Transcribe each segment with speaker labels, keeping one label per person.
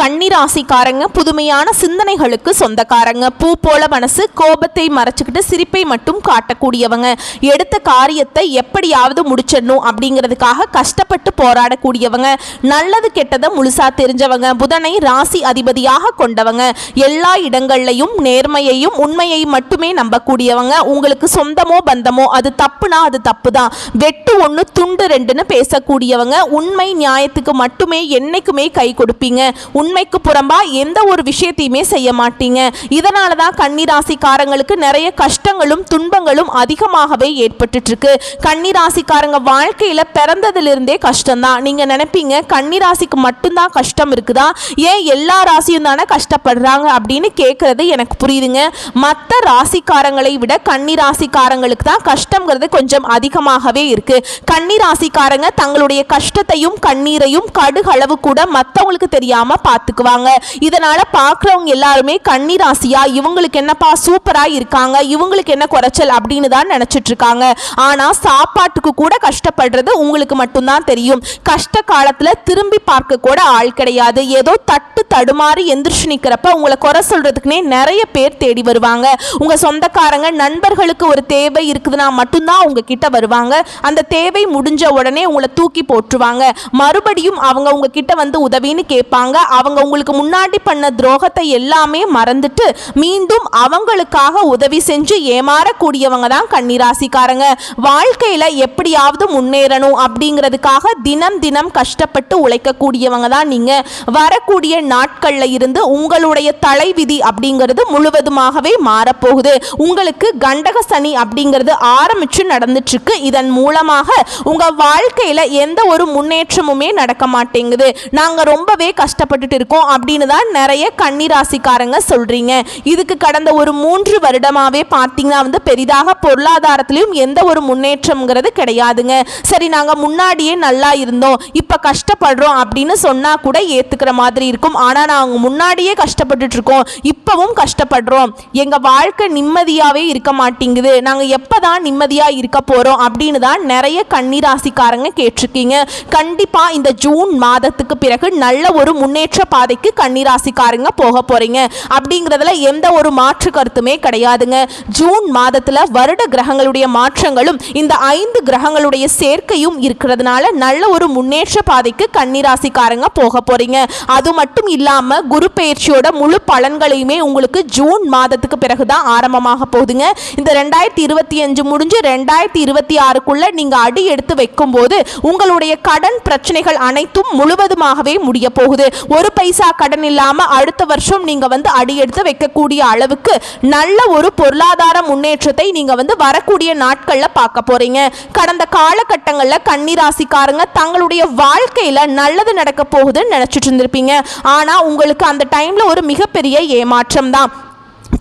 Speaker 1: கன்னிராசிக்காரங்க புதுமையான சிந்தனைகளுக்கு சொந்தக்காரங்க. பூ போல மனசு, கோபத்தை மறைச்சிக்கிட்டு சிரிப்பை மட்டும் காட்டக்கூடியவங்க. எடுத்த காரியத்தை எப்படியாவது முடிச்சிடணும் அப்படிங்கிறதுக்காக கஷ்டப்பட்டு போராடக்கூடியவங்க. நல்லது கெட்டதை முழுசா தெரிஞ்சவங்க. புதனை ராசி அதிபதியாக கொண்டவங்க. எல்லா இடங்கள்லையும் நேர்மையையும் உண்மையையும் மட்டுமே நம்பக்கூடியவங்க. உங்களுக்கு சொந்தமோ பந்தமோ அது தப்புனா அது தப்பு தான், வெட்டு ஒன்று துண்டு ரெண்டுன்னு பேசக்கூடியவங்க. உண்மை நியாயத்துக்கு மட்டுமே என்னைக்குமே கை கொடுப்பீங்க. உண்மைக்கு புறம்பா எந்த ஒரு விஷயத்தையுமே செய்ய மாட்டீங்க. இதனால தான் கன்னிராசிக்காரங்களுக்கு நிறைய கஷ்டங்களும் துன்பங்களும் அதிகமாகவே ஏற்பட்டு இருக்கு. கன்னிராசிக்காரங்க வாழ்க்கையில பிறந்ததிலிருந்தே கஷ்டம்தான். நீங்க நினைப்பீங்க கன்னிராசிக்கு மட்டும்தான் கஷ்டம் இருக்குதா, ஏன் எல்லா ராசியும் தானே கஷ்டப்படுறாங்க அப்படின்னு கேட்கறது எனக்கு புரியுதுங்க. மற்ற ராசிக்காரங்களை விட கன்னிராசிக்காரங்களுக்கு தான் கஷ்டங்கிறது கொஞ்சம் அதிகமாகவே இருக்கு. கன்னிராசிக்காரங்க தங்களுடைய கஷ்டத்தையும் கண்ணீரையும் கடுகளவு கூட மற்றவங்களுக்கு தெரியாம பார்த்துக்குவாங்க. இதனால பார்க்குறவங்க எல்லாருமே கன்னிராசியா இவங்களுக்கு என்னப்பா சூப்பரா இருக்காங்க, இவங்களுக்கு என்ன குறைச்சல் அப்படின்னு தான் நினைச்சிட்டு இருக்காங்க. ஆனா சாப்பாட்டுக்கு கூட கஷ்டப்படுறது உங்களுக்கு மட்டும்தான் தெரியும். கஷ்ட காலத்துல திரும்பி பார்க்க கூட ஆள் கிடையாது. ஏதோ தட்டு தடுமாறி எந்திரிச்சு நிக்கிறப்ப உங்களை குறை சொல்றதுக்குனே நிறைய பேர் தேடி வருவாங்க. உங்க சொந்தக்காரங்க நண்பர்களுக்கு ஒரு தேவை இருக்குதுன்னா மட்டும்தான் உங்ககிட்ட வருவாங்க. அந்த தேவை முடிஞ்ச உடனே உங்களை தூக்கி போட்டுருவாங்க. மறுபடியும் அவங்க உங்ககிட்ட வந்து உதவின்னு கேட்பாங்க. அவங்க உங்களுக்கு முன்னாடி பண்ண துரோகத்தை எல்லாமே மறந்துட்டு மீண்டும் அவங்களுக்காக உதவி செஞ்சு ஏமாறக்கூடியவங்க தான் கன்னிராசிக்காரங்க. வாழ்க்கையில எப்படியாவது முன்னேறணும் அப்படிங்கிறதுக்காக தினம் தினம் கஷ்டப்பட்டு உழைக்கக்கூடியவங்க தான் நீங்க. வரக்கூடிய நாட்கள்ல இருந்து உங்களுடைய தலைவிதி அப்படிங்கிறது முழுவதுமாகவே மாறப்போகுது. உங்களுக்கு கண்டக சனி அப்படிங்கிறது ஆரம்பிச்சு நடந்துட்டு இருக்கு. இதன் மூலமாக உங்க வாழ்க்கையில எந்த ஒரு முன்னேற்றமுமே நடக்க மாட்டேங்குது. நாங்க ரொம்பவே கஷ்டப்பட்டுட்டு இருக்கோம் அப்படின்னு தான் நிறைய கன்னிராசிக்காரங்க சொல்றீங்க. இதுக்கு கடந்த ஒரு 3 வருடமாவே பார்த்தீங்கன்னா பெரிதாக பொருளாதாரத்திலும் எந்த ஒரு முன்னேற்றம்ங்கிறது கிடையாதுங்க. சரி, நாங்க முன்னாடியே நல்லா இருந்தோம், இப்ப கஷ்டப்படுறோம் அப்படின்னு சொன்னா கூட ஏத்துக்கிற மாதிரி இருக்கும். ஆனா நாங்க முன்னாடியே கஷ்டப்பட்டுட்டு இருக்கோம், இப்பவும் கஷ்டப்படுறோம், எங்க வாழ்க்கை நிம்மதியாவே இருக்க மாட்டேங்குது, நாங்க எப்பதான் நிம்மதியா இருக்க போறோம் அப்படின்னு தான் நிறைய கன்னிராசிக்காரங்க கேட்டிருக்கீங்க. கண்டிப்பா இந்த ஜூன் மாதத்துக்கு பிறகு நல்ல ஒரு முன்னேற்ற பாதைக்கு கன்னிராசிக்காரங்க போக போறீங்க அப்படிங்கிறதுல எந்த ஒரு மாற்று கருத்துமே கிடையாதுங்க. ஜூன் மாதத்துல வருட கிரகங்களுடைய மாற்றங்களும் இந்த 5 கிரகங்களுடைய சேர்க்கையும் இருக்கிறதுனால நல்ல ஒரு முன்னேற்ற பாதைக்கு கன்னிராசிக்காரங்க போக போறீங்க. அது மட்டும் இல்லாம குரு பெயர்ச்சியோட முழு பலன்களையுமே உங்களுக்கு ஜூன் மாதத்துக்கு பிறகுதான் ஆரம்பமாக போகுதுங்க. இந்த 2025 முடிஞ்சு 2026க்குள்ள நீங்க அடி எடுத்து வைக்கும் போது உங்களுடைய கடன் பிரச்சனைகள் அனைத்தும் முழுவதுமாகவே முடிய போகுது. ஒரு பைசா கடன் இல்லாம அடுத்த வருஷம் நீங்க அடி எடுத்து வைக்கக்கூடிய அளவுக்கு நல்ல ஒரு பொருளாதார முன்னேற்றத்தை நீங்க வரக்கூடிய நாட்கள்ல பார்க்க போறீங்க. கடந்த காலகட்டங்கள்ல கன்னிராசிக்காரங்க தங்களுடைய வாழ்க்கையில நல்லது நடக்க போகுதுன்னு நினைச்சிட்டு இருந்திருப்பீங்க. ஆனா உங்களுக்கு அந்த டைம்ல ஒரு மிகப்பெரிய ஏமாற்றம் தான்.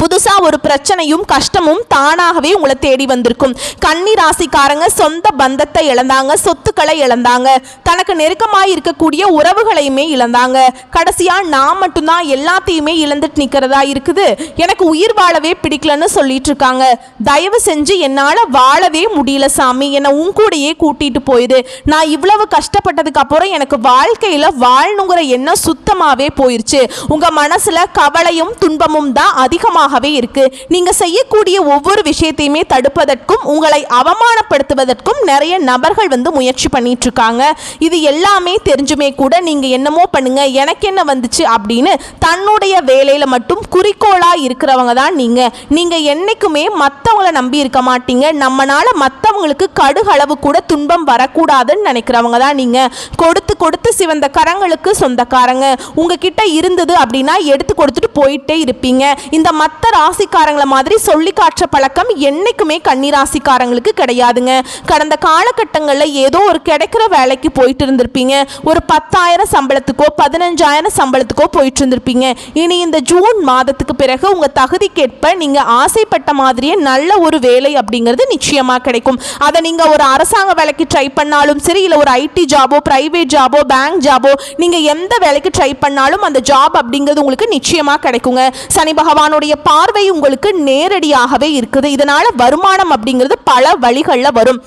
Speaker 1: புதுசா ஒரு பிரச்சனையும் கஷ்டமும் தானாகவே உங்களை தேடி வந்திருக்கும். கன்னிராசிக்காரங்க சொந்த பந்தத்தை இழந்தாங்க, சொத்துக்களை இழந்தாங்க, தனக்கு நெருக்கமாக இருக்கக்கூடிய உறவுகளையுமே இழந்தாங்க. கடைசியா நான் மட்டும்தான் எல்லாத்தையுமே இழந்துட்டு நிக்கிறதா இருக்குது, எனக்கு உயிர் வாழவே பிடிக்கலன்னு சொல்லிட்டு இருக்காங்க. தயவு செஞ்சு என்னால வாழவே முடியல சாமி, என்னை உன் கூடயே கூட்டிட்டு போயிடு, நான் இவ்வளவு கஷ்டப்பட்டதுக்கு அப்புறம் எனக்கு வாழ்க்கையில வாழணுங்கிற எண்ணம் சுத்தமாவே போயிருச்சு. உங்க மனசுல கவலையும் துன்பமும் தான் அதிகமாக இருக்கு. நீங்க செய்யக்கூடிய ஒவ்வொரு விஷயத்தையுமே தடுப்பதற்கும் உங்களை அவமானப்படுத்துவதற்கும் நிறைய நபர்கள் முயற்சி பண்ணிட்டு இருக்காங்க. இது எல்லாமே தெரிஞ்சுமே கூட நீங்க என்னமோ பண்ணுங்க, எனக்கு என்ன வந்துச்சு அப்படின்னு தன்னுடைய வேலையில மட்டும் குறிக்கோளா இருக்கிறவங்க தான் நீங்க. நீங்க என்னைக்குமே மற்றவங்களை நம்பி இருக்க மாட்டீங்க. நம்மனால மற்றவங்களுக்கு கடுகளவு கூட துன்பம் வரக்கூடாதுன்னு நினைக்கிறவங்க தான் நீங்க. கொடுத்து கொடுத்து சிவந்த கரங்களுக்கு சொந்தக்காரங்க. உங்ககிட்ட இருந்தது அப்படின்னா எடுத்து கொடுத்துட்டு போயிட்டே இருப்பீங்க. இந்த மற்ற ராசிக்காரங்களை மாதிரி சொல்லி காட்டுற பழக்கம் என்னைக்குமே கன்னிராசிக்காரங்களுக்கு கிடையாதுங்க. கடந்த காலகட்டங்களில் ஏதோ ஒரு கிடைக்கிற வேலைக்கு போயிட்டு இருந்திருப்பீங்க. ஒரு 10,000 சம்பளத்துக்கோ 15,000 சம்பளத்துக்கோ போயிட்டு இருந்திருப்பீங்க. இனி இந்த ஜூன் மாதத்துக்கு பிறகு உங்க தகுதிக்கேற்ப நீங்க ஆசைப்பட்ட மாதிரியே நல்ல ஒரு வேலை அப்படிங்கிறது நிச்சயமா கிடைக்கும். அதை நீங்க ஒரு அரசாங்க வேலைக்கு ட்ரை பண்ணாலும் சரி, இல்லை ஒரு ஐடி ஜாபோ, பிரைவேட் ஜாபோ, பேங்க் ஜாபோ, நீங்க எந்த வேலைக்கு ட்ரை பண்ணாலும் அந்த ஜாப் அப்படிங்கிறது உங்களுக்கு நிச்சயமா கிடைக்குங்க. சனி பகவானுடைய பார்வை உங்களுக்கு நேரடியாகவே இருக்குது. இதனால வருமானம் அப்படிங்கிறது பல வழிகளில் வரும்.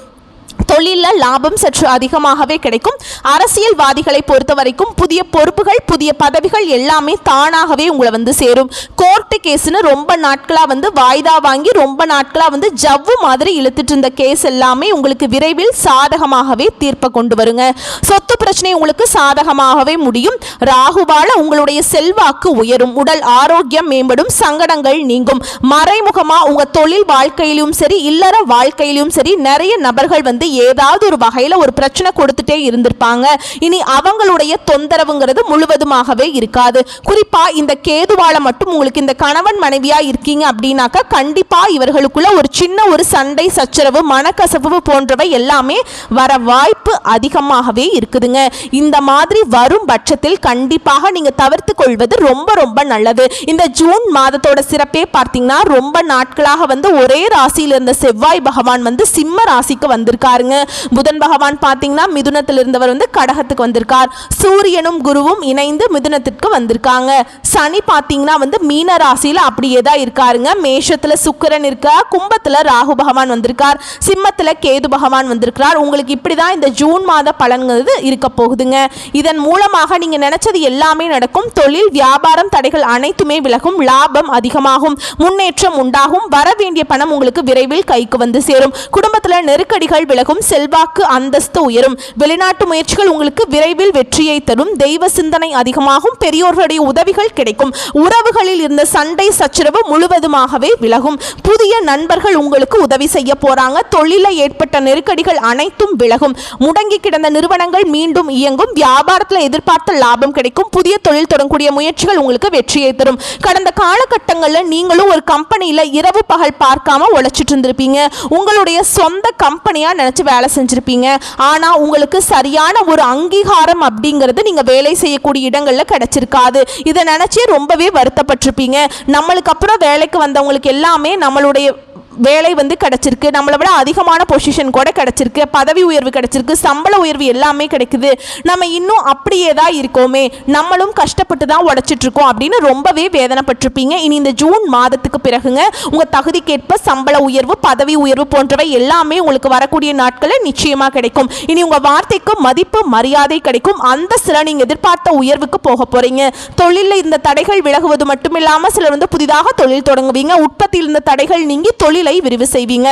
Speaker 1: தொழிலில் லாபம் சற்று அதிகமாகவே கிடைக்கும். அரசியல்வாதிகளை பொறுத்த வரைக்கும் புதிய பொறுப்புகள், புதிய பதவிகள் எல்லாமே தானாகவே உங்களை சேரும். கோர்ட்டு கேஸ்னு ரொம்ப நாட்களாக வாய்தா வாங்கி ரொம்ப நாட்களாக ஜவ்வு மாதிரி இழுத்துட்டு இருந்த கேஸ் எல்லாமே உங்களுக்கு விரைவில் சாதகமாகவே தீர்ப்பை கொண்டு வருங்க. சொத்து பிரச்சனை உங்களுக்கு சாதகமாகவே முடியும். ராகுவால உங்களுடைய செல்வாக்கு உயரும். உடல் ஆரோக்கியம் மேம்படும். சங்கடங்கள் நீங்கும். மறைமுகமா உங்க தொழில் வாழ்க்கையிலும் சரி, இல்லற வாழ்க்கையிலும் சரி, நிறைய நபர்கள் ஏதாவது ஒரு வகையில ஒரு பிரச்சனை கொடுத்துட்டே இருந்திருப்பாங்க. இனி அவங்களுடைய தொந்தரவுங்கிறது முழுவதுமாகவே இருக்காது. குறிப்பா இந்த கேதுவால மட்டும் உங்களுக்கு இந்த கணவன் மனைவியா இருக்கீங்க அப்படின்னாக்கா கண்டிப்பா இவர்களுக்குள்ள ஒரு சின்ன ஒரு சண்டை சச்சரவு, மனக்கசப்பு போன்றவை எல்லாமே வர வாய்ப்பு அதிகமாகவே இருக்குதுங்க. இந்த மாதிரி வரும் பட்சத்தில் கண்டிப்பாக நீங்க தவிர்த்து கொள்வது ரொம்ப ரொம்ப நல்லது. இந்த ஜூன் மாதத்தோட சிறப்பே பார்த்தீங்கன்னா ரொம்ப நாட்களாக ஒரே ராசியில் இருந்த செவ்வாய் பகவான் சிம்ம ராசிக்கு வந்திருக்காருங்க. புதன் பகவான் பார்த்தீங்கன்னா மிதுனத்தில் இருந்தவர் கடகத்துக்கு வந்திருக்கார். சூரியனும் குருவும் இணைந்து மிதுனத்திற்கு வந்திருக்காங்க. சனி பார்த்தீங்கன்னா மீன ராசியில அப்படியே தான் இருக்காருங்க. மேஷத்துல சுக்கிரன் இருக்கார். கும்பத்துல ராகு பகவான் வந்திருக்கார். சிம்மத்துல கேது பகவான் வந்திருக்கிறார். உங்களுக்கு இப்படிதான் இந்த ஜூன் மாத பலன்கிறது இருக்க போகுதுங்க. இதன் மூலமாக நீங்க நினைச்சது எல்லாமே நடக்கும். தொழில் வியாபாரம் தடைகள் அனைத்துமே விலகும். லாபம் அதிகமாகும். முன்னேற்றம் உண்டாகும். வர வேண்டிய பணம் உங்களுக்கு விரைவில் கைக்கு சேரும். குடும்பத்துல நெருக்கடிகள் விலகும். செல்வாக்கு அந்தஸ்து உயரும். வெளிநாட்டு முயற்சிகள் உங்களுக்கு விரைவில் வெற்றியை தரும். தெய்வ சிந்தனை அதிகமாகும். பெரியோர்களுடைய உதவிகள் கிடைக்கும். உறவுகளில் இருந்த சண்டை சச்சரவு முழுவதுமாகவே விலகும். புதிய நண்பர்கள் உங்களுக்கு உதவி செய்ய போறாங்க. தொழிலில் ஏற்பட்ட நெருக்கடிகள் அனைத்தும் விலகும். முடங்கி கிடந்த நிறுவனங்கள் மீண்டும் இயங்கும். வியாபாரத்தில் எதிர்பார்த்த லாபம் கிடைக்கும். புதிய தொழில் தொடங்கக்கூடிய முயற்சிகள் உங்களுக்கு வெற்றியை தரும். கடந்த காலகட்டங்களில் நீங்களும் ஒரு கம்பெனியில இரவு பகல் பார்க்காம உழைச்சிட்டு இருந்திருப்பீங்க. உங்களுடைய சொந்த கம்பெனியா நினைச்சு வேலை செஞ்சிருப்பீங்க. ஆனா உங்களுக்கு சரியான ஒரு அங்கீகாரம் அப்படிங்கிறது நீங்க வேலை செய்யக்கூடிய இடங்கள்ல கிடைச்சிருக்காது. இதை நினைச்சே ரொம்பவே வருத்தப்பட்டிருப்பீங்க. நம்மளுக்கு அப்புறம் வேலைக்கு வந்தவங்களுக்கு எல்லாமே நம்மளுடைய வேலை கிடைச்சிருக்கு, நம்மளை விட அதிகமான பொசிஷன் கூட கிடைச்சிருக்கு, பதவி உயர்வு கிடைச்சிருக்கு, சம்பள உயர்வு எல்லாமே கிடைக்குது, நம்ம இன்னும் அப்படியே தான் இருக்கோமே, நம்மளும் கஷ்டப்பட்டு தான் உழைச்சிட்டு இருக்கோம் அப்படின்னு ரொம்பவே வேதனைப்பட்டிருப்பீங்க. இனி இந்த ஜூன் மாதத்துக்கு பிறகுங்க உங்கள் தகுதிக்கேற்ப சம்பள உயர்வு, பதவி உயர்வு போன்றவை எல்லாமே உங்களுக்கு வரக்கூடிய நாட்களில் நிச்சயமாக கிடைக்கும். இனி உங்கள் வார்த்தைக்கு மதிப்பு மரியாதை கிடைக்கும். அந்த சில நீங்கள் எதிர்பார்த்த உயர்வுக்கு போக போறீங்க. தொழிலில் இந்த தடைகள் விலகுவது மட்டுமில்லாமல் சிலர் புதிதாக தொழில் தொடங்குவீங்க. உற்பத்தியில் இருந்த தடைகள் நீங்கி தொழில் விரிவு செய்வீங்க.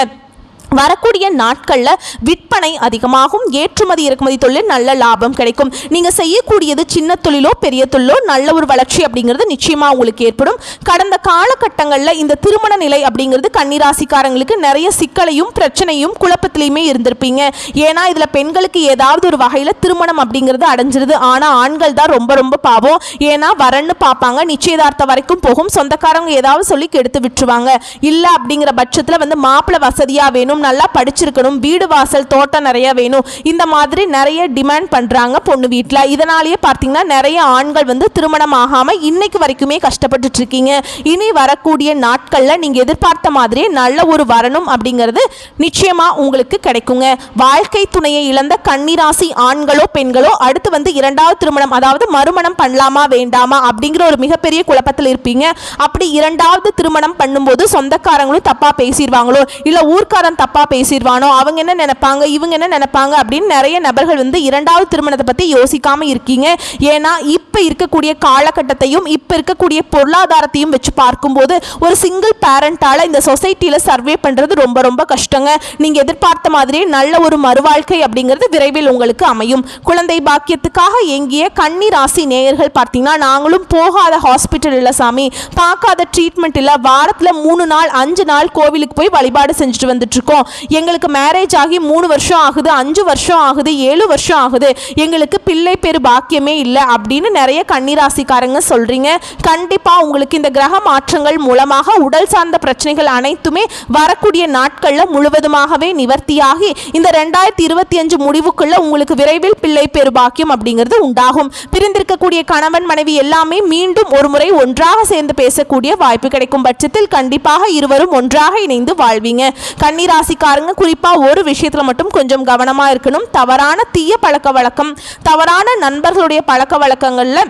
Speaker 1: வரக்கூடிய நாட்களில் விற்பனை அதிகமாகும். ஏற்றுமதி இறக்குமதி தொழில் நல்ல லாபம் கிடைக்கும். நீங்கள் செய்யக்கூடியது சின்ன தொழிலோ பெரிய தொழிலோ நல்ல ஒரு வளர்ச்சி அப்படிங்கிறது நிச்சயமாக உங்களுக்கு ஏற்படும். கடந்த காலகட்டங்களில் இந்த திருமண நிலை அப்படிங்கிறது கன்னிராசிக்காரங்களுக்கு நிறைய சிக்கலையும் பிரச்சனையும் குழப்பத்திலையுமே இருந்திருப்பீங்க. ஏன்னா இதில் பெண்களுக்கு ஏதாவது ஒரு வகையில் திருமணம் அப்படிங்கிறது அடைஞ்சிருது. ஆனால் ஆண்கள் தான் ரொம்ப ரொம்ப பாவம். ஏன்னா வரன்னு பார்ப்பாங்க, நிச்சயதார்த்தம் வரைக்கும் போகும், சொந்தக்காரங்க ஏதாவது சொல்லி கெடுத்து விட்டுருவாங்க. இல்லை அப்படிங்கிற பட்சத்தில் மாப்பிள்ளை வசதியாக வேணும், நல்லா படிச்சிருக்கணும், வீடு வாசல் தோட்டம் நிறைய வேணும், இந்த மாதிரி நிறைய டிமாண்ட் பண்றாங்க பொண்ணு வீட்டில். இதனாலேயே பார்த்தீங்கன்னா நிறைய ஆண்கள் திருமணம் ஆகாம இன்னைக்கு வரைக்குமே கஷ்டப்பட்டுட்டு இருக்கீங்க. இனி வரக்கூடிய நாட்களில் நீங்க எதிர்பார்த்த மாதிரியே நல்ல ஒரு வரணும் அப்படிங்கிறது நிச்சயமா உங்களுக்கு கிடைக்குங்க. வாழ்க்கை துணையை இழந்த கன்னிராசி ஆண்களோ பெண்களோ அடுத்து இரண்டாவது திருமணம், அதாவது மறுமணம் பண்ணலாமா வேண்டாமா அப்படிங்கிற ஒரு மிகப்பெரிய குழப்பத்தில் இருப்பீங்க. அப்படி இரண்டாவது திருமணம் பண்ணும்போது சொந்தக்காரங்களும் தப்பா பேசிடுவாங்களோ, இல்ல ஊர்க்காரன் தப்பா பேசிடுவானோ, அவங்க என்ன நினைப்பாங்க, இவங்க என்ன நினைப்பாங்க அப்படின்னு நிறைய நபர்கள் இரண்டாவது திருமணத்தை பத்தி யோசிக்காம இருக்கீங்க. ஏன்னா இப்ப இருக்கக்கூடிய காலகட்டத்தையும் இப்ப இருக்கக்கூடிய பொருளாதாரத்தையும் வச்சு பார்க்கும்போது ஒரு சிங்கிள் பேரண்டால இந்த சொசைட்டில சர்வே பண்றது ரொம்ப ரொம்ப கஷ்டங்க. நீங்க எதிர்பார்த்த மாதிரியே நல்ல ஒரு மறுவாழ்க்கை அப்படிங்கிறது விரைவில் உங்களுக்கு அமையும். குழந்தை பாக்கியத்துக்காக எங்கிய கன்னி ராசி நேயர்கள் பார்த்தீங்கன்னா நாங்களும் போகாத ஹாஸ்பிட்டல் இல்லை சாமி, பார்க்காத ட்ரீட்மெண்ட் இல்லை, வாரத்துல 3 நாள் 5 நாள் கோவிலுக்கு போய் வழிபாடு செஞ்சுட்டு வந்துட்டு இருக்கோம், எங்களுக்கு மேரேஜ் ஆகி 3 வருஷம் ஆகுது, 5 வருஷம் ஆகுது, 7 வருஷம் ஆகுது, எங்களுக்கு பிள்ளை பேரு பாக்கியமே இல்லை அப்படின்னு நிறைய கன்னிராசிக்காரங்க சொல்றீங்க. கண்டிப்பா உங்களுக்கு இந்த கிரக மாற்றங்கள் மூலமாக உடல் சார்ந்த பிரச்சனைகள் அனைத்துமே வரக்கூடிய நாட்கள்ல முழுவதுமாகவே நிவர்த்தியாகி இந்த 2025 முடிவுக்குள்ள உங்களுக்கு விரைவில் பிள்ளை பேரு பாக்கியம் அப்படிங்கிறது உண்டாகும். பிரிந்திருக்கக்கூடிய கணவன் மனைவி எல்லாமே மீண்டும் ஒரு முறை ஒன்றாக சேர்ந்து பேசக்கூடிய வாய்ப்பு கிடைக்கும் பட்சத்தில் கண்டிப்பாக இருவரும் ஒன்றாக இணைந்து வாழ்வீங்க. கன்னிராசிக்காரங்க குறிப்பா ஒரு விஷயத்துல மட்டும் கொஞ்சம் கவனமா இருக்கணும். தவறான தீய பழக்க வழக்கம், தவறான நண்பர்களுடைய பழக்க வழக்கங்கள்ல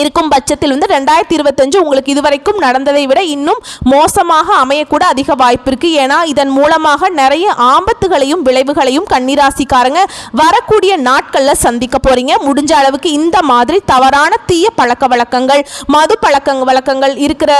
Speaker 1: இருக்கும் பட்சத்தில் 2025 உங்களுக்கு இதுவரைக்கும் நடந்ததை விட இன்னும் மோசமாக அமையக்கூட அதிக வாய்ப்பு இருக்கு. ஏன்னா இதன் மூலமாக நிறைய ஆபத்துகளையும் விளைவுகளையும் கன்னிராசிக்காரங்க வரக்கூடிய நாட்கள்ல சந்திக்க போறீங்க. முடிஞ்ச அளவுக்கு இந்த மாதிரி தவறான தீய பழக்க வழக்கங்கள், மது வழக்கங்கள் இருக்கிற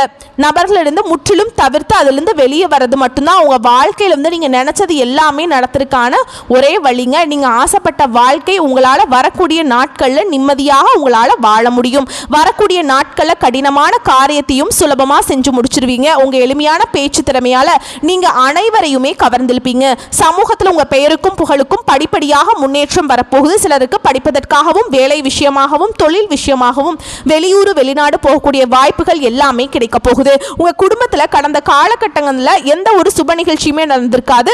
Speaker 1: நபர்களிருந்து முற்றிலும் தவிர்த்து அதிலிருந்து வெளியே வர்றது மட்டும்தான் உங்க வாழ்க்கையில நீங்க நினைச்சது எல்லாமே நடத்திருக்கான ஒரே வழிங்க. நீங்க ஆசைப்பட்ட வாழ்க்கை உங்களால வரக்கூடிய நாட்கள்ல நிம்மதியாக உங்களால வாழ முடியும். வரக்கூடிய நாட்கள்ல கடினமான காரியத்தையும் சுலபமா செஞ்சு முடிச்சிருவீங்க. உங்க எளிமையான பேச்சு திறமையால நீங்க அனைவரையுமே கவர்ந்திருப்பீங்க. சமூகத்தில் உங்க பெயருக்கும் புகழுக்கும் படிப்படியாக முன்னேற்றம் வரப்போகுது. சிலருக்கு படிப்பதற்காகவும் வேலை விஷயமாகவும் தொழில் விஷயமாகவும் வெளியூர் வெளிநாடு போகக்கூடிய வாய்ப்புகள் எல்லாமே கிடைக்க போகுது. உங்க குடும்பத்துல கடந்த காலகட்டங்கள்ல எந்த ஒரு சுப நிகழ்ச்சியுமே நடந்திருக்காது.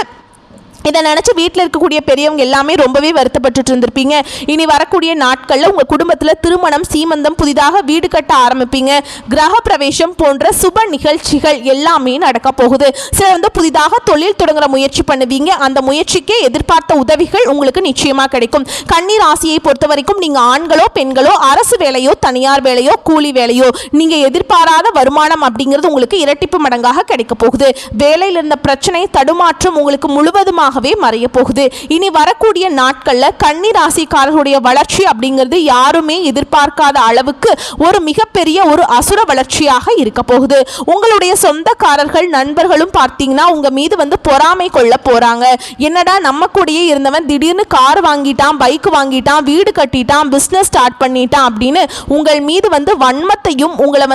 Speaker 1: இதை நினச்சி வீட்டில் இருக்கக்கூடிய பெரியவங்க எல்லாமே ரொம்பவே வருத்தப்பட்டு இருந்திருப்பீங்க. இனி வரக்கூடிய நாட்களில் உங்கள் குடும்பத்தில் திருமணம், சீமந்தம், புதிதாக வீடு கட்ட ஆரம்பிப்பீங்க. கிரக பிரவேசம் போன்ற சுப நிகழ்ச்சிகள் எல்லாமே நடக்க போகுது. சிலர் புதிதாக தொழில் தொடங்குற முயற்சி பண்ணுவீங்க. அந்த முயற்சிக்கே எதிர்பார்த்த உதவிகள் உங்களுக்கு நிச்சயமாக கிடைக்கும். கன்னி ராசியை பொறுத்த வரைக்கும் நீங்கள் ஆண்களோ பெண்களோ, அரசு வேலையோ தனியார் வேலையோ கூலி வேலையோ, நீங்கள் எதிர்பாராத வருமானம் அப்படிங்கிறது உங்களுக்கு இரட்டிப்பு மடங்காக கிடைக்க போகுது. வேலையில் இருந்த பிரச்சனை, தடுமாற்றம் உங்களுக்கு முழுவதுமாக மறைய போகுது. இனி வரக்கூடிய நாட்கள்ல கன்னி ராசிக்காரர்களுடைய வளர்ச்சி அப்படிங்கிறது யாருமே எதிர்பார்க்காத அளவுக்கு ஒரு மிகப்பெரிய ஒரு அசுர வளர்ச்சியாக இருக்க போகுது. உங்களுடைய சொந்தக்காரர்கள், நண்பர்களும் பார்த்தீங்கன்னா உங்க மீது பொறாமை கொள்ள போறாங்க. என்னடா நம்ம கூடயே இருந்தவன் திடீர்னு கார் வாங்கிட்டான், பைக் வாங்கிட்டான், வீடு கட்டிட்டான், பிசினஸ் ஸ்டார்ட் பண்ணிட்டான் அப்படின்னு உங்கள் மீது வன்மத்தையும் உங்களை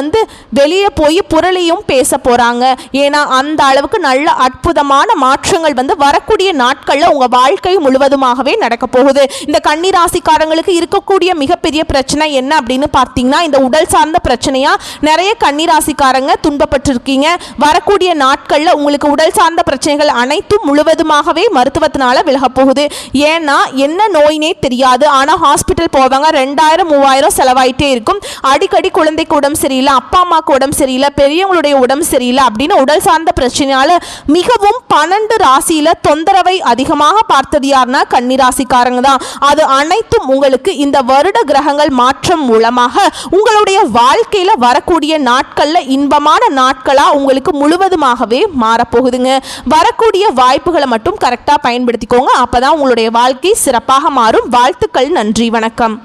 Speaker 1: வெளியே போய் புரளையும் பேச போறாங்க. ஏன்னா அந்த அளவுக்கு நல்ல அற்புதமான மாற்றங்கள் வரக்கூடிய நாட்கள்ல உங்க வாழ்க்கை முழுவதுமாகவே நடக்க போகுது. இந்த கன்னி ராசிக்காரங்களுக்கு இருக்கக்கூடிய மிகப்பெரிய பிரச்சனை என்ன அப்படின்னு பார்த்தீங்கன்னா இந்த உடல் சார்ந்த பிரச்சனையா நிறைய கன்னி ராசிக்காரங்க துன்பப்பட்டிருக்கீங்க. வரக்கூடிய நாட்கள்ல உங்களுக்கு உடல் சார்ந்த பிரச்சனைகள் அனைத்தும் முழுவதுமாகவே மருத்துவத்தினால விலக போகுது. ஏன்னா என்ன நோயினே தெரியாது, ஆனா ஹாஸ்பிட்டல் போவாங்க, 2000-3000 செலவாயிட்டே இருக்கும். அடிக்கடி குழந்தைக்கு உடம்பு சரியில்லை, அப்பா அம்மாவுக்கு உடம்பு சரியில்லை, பெரியவங்களுடைய உடம்பு சரியில்லை அப்படின்னு உடல் சார்ந்த பிரச்சனையால மிகவும் 12 ராசியில தொந்தரவை அதிகமாக பார்த்தது யாருன்னா கன்னிராசிக்காரங்க தான். அது அனைத்தும் உங்களுக்கு இந்த வருட கிரகங்கள் மாற்றம் மூலமாக உங்களுடைய வாழ்க்கையில வரக்கூடிய நாட்கள்ல இன்பமான நாட்களா உங்களுக்கு முழுவதுமாகவே மாறப்போகுதுங்க. வரக்கூடிய வாய்ப்புகளை மட்டும் கரெக்டா பயன்படுத்திக்கோங்க. அப்பதான் உங்களுடைய வாழ்க்கை சிறப்பாக மாறும். வாழ்த்துக்கள். நன்றி. வணக்கம்.